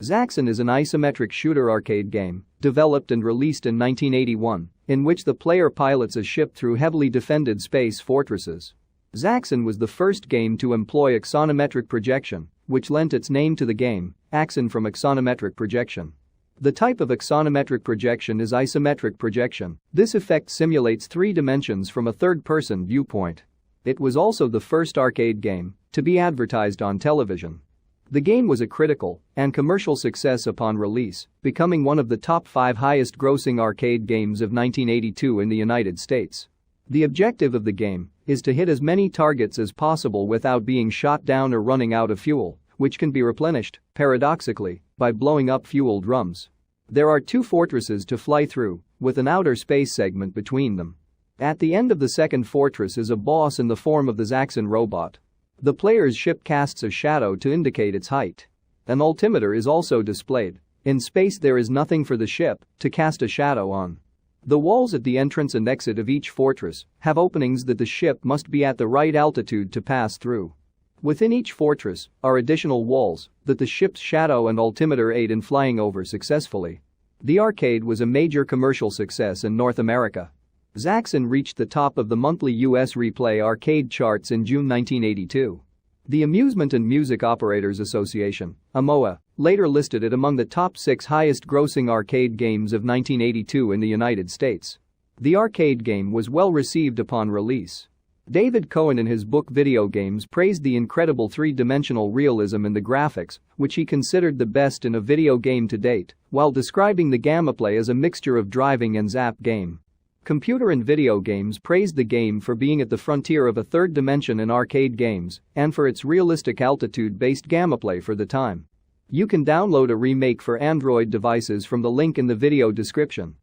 Zaxxon is an isometric shooter arcade game developed and released in 1981 in which the player pilots a ship through heavily defended space fortresses. Zaxxon was the first game to employ axonometric projection, which lent its name to the game, axon from axonometric projection. The type of axonometric projection is isometric projection. This effect simulates 3 dimensions from a third-person viewpoint. It was also the first arcade game to be advertised on television. The game was a critical and commercial success upon release, becoming one of the top 5 highest-grossing arcade games of 1982 in the United States. The objective of the game is to hit as many targets as possible without being shot down or running out of fuel, which can be replenished, paradoxically, by blowing up fuel drums. There are 2 fortresses to fly through, with an outer space segment between them. At the end of the second fortress is a boss in the form of the Zaxxon robot. The player's ship casts a shadow to indicate its height. An altimeter is also displayed. In space there is nothing for the ship to cast a shadow on. The walls at the entrance and exit of each fortress have openings that the ship must be at the right altitude to pass through. Within each fortress are additional walls that the ship's shadow and altimeter aid in flying over successfully. The arcade was a major commercial success in North America. Zaxxon reached the top of the monthly U.S. replay arcade charts in June 1982. The Amusement and Music Operators Association, AMOA, later listed it among the top 6 highest-grossing arcade games of 1982 in the United States. The arcade game was well received upon release. David Cohen in his book Video Games praised the incredible 3-dimensional realism in the graphics, which he considered the best in a video game to date, while describing the gameplay as a mixture of driving and zap game. Computer and Video Games praised the game for being at the frontier of a third dimension in arcade games and for its realistic altitude-based gameplay for the time. You can download a remake for Android devices from the link in the video description.